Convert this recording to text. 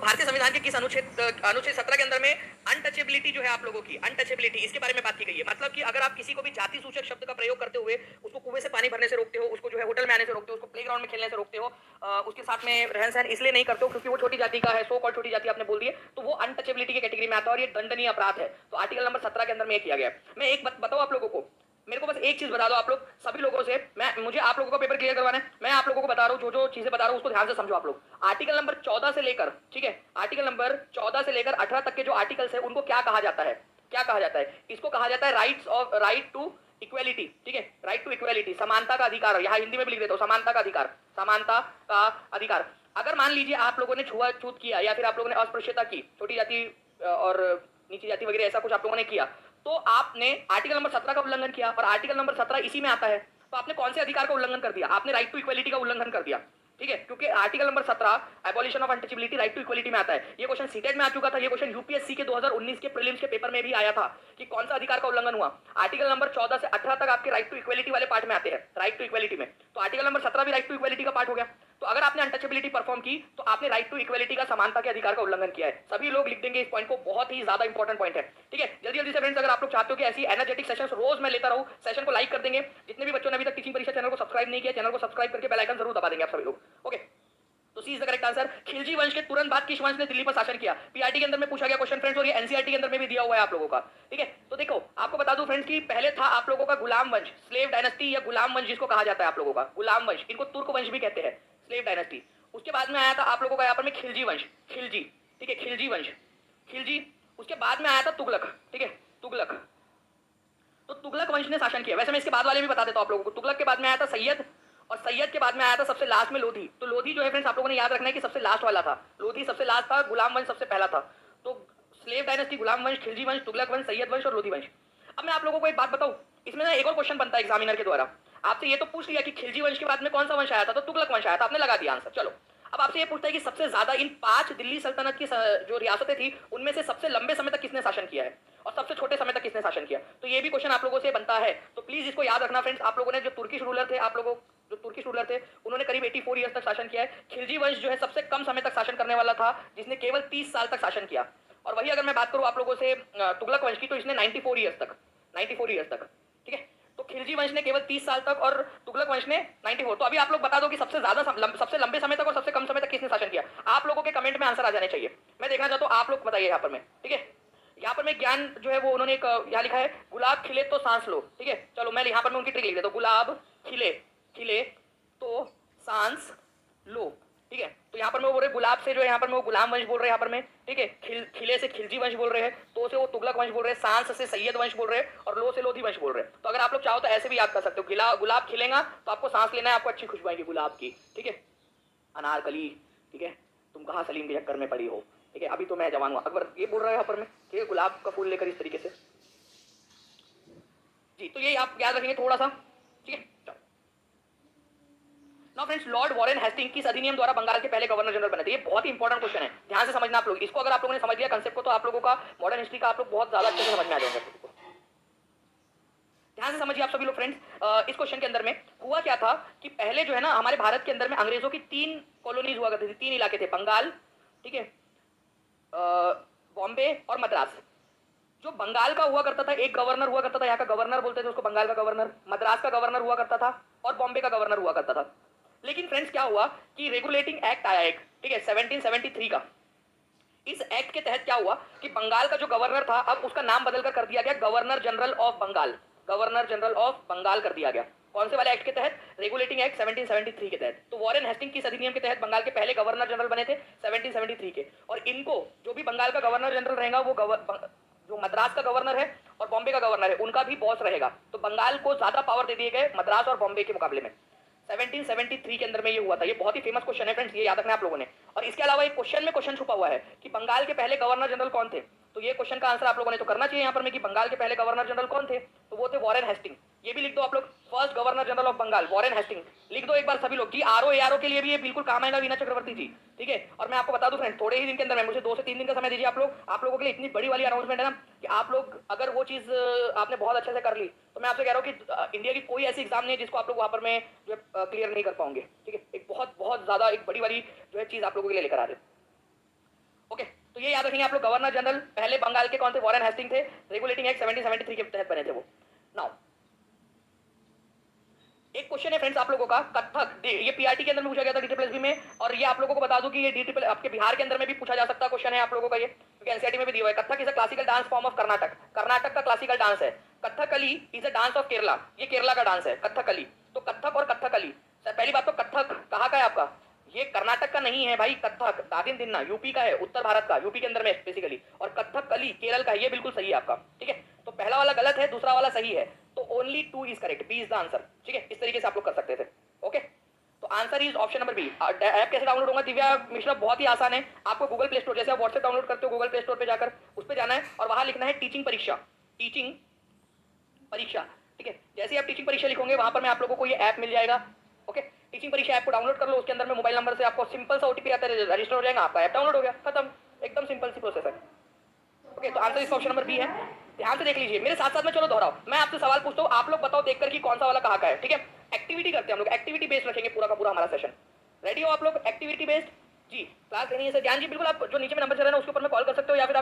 भारतीय संविधान के किस अनुच्छेद 17 के अंदर में अनटचेबिलिटी जो है आप लोगों की अनटचेबिलिटी इसके बारे में बात की गई है। मतलब कि अगर आप किसी को भी जाति सूचक शब्द का प्रयोग करते हुए उसको कुएं से पानी भरने से रोकते हो, उसको जो है होटल में आने से रोकते हो, उसको प्लेग्राउंड में खेलने से रोकते हो, उसके साथ में रहन सहन इसलिए नहीं करते हो क्योंकि वो छोटी जाति का है, सो कॉल्ड छोटी जाति आपने बोल दी है, तो वो अनटचेबिलिटी की कैटेगरी में आता है और ये दंडनीय अपराध है। तो आर्टिकल नंबर 17 के अंदर में ये किया गया है। मैं एक बताऊं आप लोगों को, मेरे को बस एक चीज बता दो आप लोग सभी लोगों से, मुझे आप लोगों का पेपर क्लियर करवाना है। मैं आप लोगों को बता रहा हूँ, जो चीजें बता रहा हूँ उसको ध्यान से समझो आप लोग। आर्टिकल नंबर 14 से लेकर, ठीक है, आर्टिकल नंबर 14 से लेकर 18 तक के जो आर्टिकल्स है उनको क्या कहा जाता है, क्या कहा जाता है? इसको कहा जाता है राइट टू इक्वेलिटी। ठीक है, राइट टू इक्वेलिटी, समानता का अधिकार। यहाँ हिंदी में भी लिख देता हूँ, समानता का अधिकार, समानता का अधिकार। अगर मान लीजिए आप लोगों ने छुआछूत किया या फिर आप लोगों ने अस्पृश्यता की, छोटी जाति और नीची जाति वगैरह ऐसा कुछ आप लोगों ने किया, तो आपने आर्टिकल नंबर 17 का उल्लंघन किया और आर्टिकल नंबर 17 इसी में आता है, तो आपने कौन से अधिकार का उल्लंघन कर दिया? आपने राइट टू इक्वेलिटी का उल्लंघन कर दिया। ठीक है, क्योंकि article number 17 abolition of untouchability right to equality में आता है। ये क्वेश्चन सीटेट में आ चुका था, ये क्वेश्चन यूपीएससी के 2019 के प्रीलिम्स के पेपर में भी आया था कि कौन सा अधिकार का उल्लंघन हुआ। आर्टिकल नंबर 14 से 18 तक आपके राइट टू इक्वलिटी वाले पार्ट में आते हैं, राइट टू इक्वलिटी में। तो आर्टिकल नंबर 17 भी राइट टू इक्वलिटी का पार्ट हो गया। तो अगर आपने अनटचेबिलिटी परफॉर्म की तो आपने राइट टू इक्वलिटी का, समानता के अधिकार का उल्लंघन किया है। सभी लोग लिख देंगे इस पॉइंट को, बहुत ही ज्यादा इंपॉर्टेंट पॉइंट है। ठीक है, जल्दी जल्दी से फ्रेंड्स, अगर आप लोग चाहते हो कि ऐसी एनर्जेटिक सेशंस रोज मैं लेता रहूं, सेशन को लाइक कर देंगे। जितने भी बच्चों ने अभी तक टीचिंग परीक्षा चैनल को सब्सक्राइब नहीं किया, चैनल को सब्सक्राइब करके बेल आइकन जरूर दबा देंगे आप सभी लोग। ओके, तो C is the correct answer. Khilji वंश के तुरंत बाद किस वंश ने दिल्ली पर शासन किया? पीआरटी के अंदर में पूछा गया क्वेश्चन फ्रेंड्स, और ये एनसीईआरटी के अंदर में भी दिया हुआ है आप लोगों का। ठीक है, तो देखो आपको बता दूं फ्रेंड्स कि पहले था आप लोगों का गुलाम वंश, स्लेव डायनेस्टी या गुलाम वंश जिसको कहा जाता है आप लोगों का, गुलाम वंश, इनको तुर्क वंश भी कहते हैं, स्लेव डायनेस्टी। उसके बाद में आया था आप लोगों का यहाँ पर में खिलजी वंश, खिलजी। ठीक है, खिलजी वंश, खिलजी। उसके बाद में आया था तुगलक। ठीक है, तुगलक। तो तुगलक वंश ने शासन किया। वैसे मैं इसके बाद वाले भी बता देता हूं आप लोगों को। तुगलक के बाद में आया था सैयद, और सैयद के बाद में आया था सबसे लास्ट में लोधी। तो लोधी जो है फ्रेंड्स आप लोगों ने याद रखना है कि सबसे लास्ट वाला था, लोधी सबसे लास्ट था, गुलाम वंश सबसे पहला था। तो स्लेव डायनेस्टी, गुलाम वंश, खिलजी वंश, तुगलक वंश, सैयद वंश और लोधी वंश। अब मैं आप लोगों को एक बात बताऊं, इसमें ना एक और क्वेश्चन बनता है एग्जामिनर के द्वारा। आपसे ये तो पूछ लिया कि खिलजी वंश के बाद में कौन सा वंश आया था, तो तुगलक वंश आया था, आपने लगा दिया आंसर। चलो, अब आपसे ये पूछता है कि सबसे ज्यादा इन 5 दिल्ली सल्तनत की जो रियासतें थी उनमें से सबसे लंबे समय तक किसने शासन किया है और सबसे छोटे समय तक किसने शासन किया? तो ये भी क्वेश्चन आप लोगों से बनता है, तो प्लीज इसको याद रखना फ्रेंड्स। आप लोगों ने जो तुर्किश रूलर थे, आप लोगों जो तुर्किश रूलर थे उन्होंने करीब 84 ईयर्स तक शासन किया है। खिलजी वंश जो है सबसे कम समय तक शासन करने वाला था, जिसने केवल 30 साल तक शासन किया। और वही अगर मैं बात करूं आप लोगों से तुगलक वंश की, तो इसने 94 ईयर्स तक, 94 ईयर्स तक। ठीक है, तो खिलजी वंश ने केवल 30 साल तक और तुगलक वंश ने 94। तो अभी आप लोग बता दो कि सबसे ज्यादा सबसे लंबे समय तक और सबसे कम समय तक किसने शासन किया? आप लोगों के कमेंट में आंसर आ जाने चाहिए, मैं देखना चाहता हूं, आप लोग बताइए यहाँ पर में। ठीक है, यहाँ पर मैं ज्ञान जो है वो उन्होंने एक यहाँ लिखा है, गुलाब खिले तो सांस लो। ठीक है, चलो मैं यहाँ पर मैं उनकी ट्रिक लिख देता हूँ, गुलाब खिले, खिले तो सांस लो। ठीक है, तो यहाँ पर मैं वो बोल रहे गुलाब से जो है यहाँ पर मैं वो गुलाम वंश बोल रहे हैं यहाँ पर मैं। ठीक है, खिले से खिलजी वंश बोल रहे हैं, तो से वो तुगलक वंश बोल रहे हैं, सांस से सैयद वंश बोल रहे हैं और लो से लोधी वंश बोल रहे हैं। तो अगर आप लोग चाहो तो ऐसे भी याद कर सकते हो, गुलाब खिलेगा तो आपको सांस लेना है, आपको अच्छी खुशबू आएगी गुलाब की। ठीक है, अनारकली। ठीक है, तुम कहाँ सलीम के चक्कर में पड़ी हो? ठीक है, अभी तो मैं जवान हुआ। अकबर ये बोल रहा है यहाँ पर में कि गुलाब का फूल लेकर इस तरीके से जी, तो ये आप याद रखेंगे थोड़ा सा। ठीक है, now friends, lord Warren Hasting किस अधिनियम द्वारा बंगाल के पहले गवर्नर जनरल बने थे? ये बहुत ही इंपॉर्टेंट क्वेश्चन है, ध्यान से समझना आप लोग इसको। अगर आप लोगों ने समझ लिया कंसेप्ट को, तो आप लोगों का मॉडर्न हिस्ट्री का आप लोग बहुत ज्यादा अच्छे से समझ में आ जाएंगे। ध्यान से समझिए आप सभी लोग फ्रेंड्स। इस क्वेश्चन के अंदर में हुआ क्या था कि पहले जो है ना हमारे भारत के अंदर में अंग्रेजों की 3 कॉलोनीज हुआ करती थी, 3 इलाके थे, बंगाल, ठीक है, बॉम्बे और मद्रास। जो बंगाल का हुआ करता था, एक गवर्नर हुआ करता था, यहाँ का गवर्नर बोलते थे उसको, बंगाल का गवर्नर। मद्रास का गवर्नर हुआ करता था और बॉम्बे का गवर्नर हुआ करता था। लेकिन फ्रेंड्स क्या हुआ कि रेगुलेटिंग एक्ट आया एक, ठीक है, 1773 का। इस एक्ट के तहत क्या हुआ कि बंगाल का जो गवर्नर था, अब उसका नाम बदलकर कर दिया गया governor general of Bengal, governor general of Bengal कर दिया गया। कौन से वाले एक्ट के तहत? रेगुलेटिंग एक्ट 1773 के तहत। तो वॉरेन हेस्टिंग किस अधिनियम के तहत बंगाल के पहले गवर्नर जनरल बने थे? 1773 के। और इनको जो भी बंगाल का गवर्नर जनरल रहेगा वो जो मद्रास का गवर्नर है और बॉम्बे का गवर्नर है उनका भी बॉस रहेगा। तो बंगाल को ज्यादा पावर दे दिए गए मद्रास और बॉम्बे के मुकाबले में। 1773 के अंदर में ये हुआ था। ये बहुत ही फेमस क्वेश्चन है फ्रेंड्स, ये याद रखना आप लोगों ने। और इसके अलावा एक क्वेश्चन में क्वेश्चन छुपा हुआ है कि बंगाल के पहले गवर्नर जनरल कौन थे। तो ये क्वेश्चन का आंसर आप लोगों ने तो करना चाहिए यहाँ पर में कि बंगाल के पहले गवर्नर जनरल कौन थे, तो वो थे वॉरेन हेस्टिंग। ये भी लिख दो आप लोग, first governor general of Bengal Warren Hasting. लिख दो एक बार सभी लोग कि आरओ के लिए भी ये बिल्कुल काम आएगा वीना चक्रवर्ती जी। ठीक है, और मैं आपको बता दूं फ्रेंड, थोड़े ही दिन के अंदर में, मुझे 2 से 3 दिन का समय दीजिए आप लोग। आप लोगों के लिए इतनी बड़ी वाली अनाउंसमेंट है ना कि आप लोग अगर वो चीज आपने बहुत अच्छे से कर ली, तो मैं आपसे कह रहा हूँ कि इंडिया की कोई ऐसी एग्जाम नहीं है जिसको आप लोग वहां पर में जो क्लियर नहीं कर पाओगे। ठीक है, एक बहुत बहुत ज्यादा एक बड़ी वाली जो है चीज आप लोगों के लिए लेकर आ रहे। ये याद रखेंगे आप लोग, गवर्नर जनरल पहले बंगाल के कौन थे? वॉरेन हेस्टिंग थे। रेगुलेटिंग एक्ट 1773 के तहत बने थे वो। नाउ एक क्वेश्चन है फ्रेंड्स आप लोगों का, कथक, ये पीआरटी के अंदर में पूछा गया था DSSB में, और ये आप लोगों को बता दूं कि ये DSSB आपके बिहार के अंदर में भी पूछा जा सकता क्वेश्चन है आप लोगों का ये, क्योंकि एनसीईआरटी में भी दिया हुआ है। Kathak is a classical dance form of Karnataka, Karnataka का क्लासिकल डांस है। Kathakali is a dance of Kerala, ये केरला का डांस है कथकली। तो कथक और कथकली, पहली बात तो कथक कहाँ का है आपका? ये कर्नाटक का नहीं है भाई, कथक दागिन दिन्ना यूपी का है, उत्तर भारत का, यूपी के अंदर में बेसिकली, और कथकली केरल का है। ये बिल्कुल सही है आपका, ठीक है। तो पहला वाला गलत है, दूसरा वाला सही है, तो only 2 is correct, B is the answer, ठीक है। इस तरीके से आप लोग कर सकते थे, ओके। तो answer is option number B. App कैसे डाउनलोड होगा दिव्या मिश्रा? बहुत ही आसान है, आपको गूगल प्ले स्टोर, जैसे आप व्हाट्सएप डाउनलोड करते हो, गूगल प्ले स्टोर पे जाकर उस पर जाना है और वहां लिखना है टीचिंग परीक्षा, टीचिंग परीक्षा, ठीक है। जैसे आप टीचिंग परीक्षा लिखोगे वहां पर मैं आप लोगों को ये ऐप मिल जाएगा, ओके। टीचिंग परीक्षा ऐप को डाउनलोड कर लो, उसके अंदर में मोबाइल नंबर से आपको सिंपल सा ओटीपी आता है, रजिस्टर हो जाएगा, आपका ऐप डाउनलोड हो गया, खत्म, एकदम सिंपल सी प्रोसेस है, ओके। तो आंसर इसका ऑप्शन नंबर बी है। ध्यान से देख लीजिए मेरे साथ साथ में, चलो दोहराओ, मैं आपसे सवाल पूछता हूँ, आप लोग बताओ देखकर कि कौन सा वाला कहाँ का है, ठीक है। एक्टिविटी करते हैं हम लोग, एक्टिविटी बेस्ड रखेंगे पूरा का पूरा हमारा सेशन। रेडी हो आप लोग? एक्टिविटी बेस्ड जी क्लास लेनी है सर। ज्ञान जी बिल्कुल, आप जो नीचे में नंबर चल रहा है ना उसके ऊपर में कॉल कर सकते हो, या फिर आप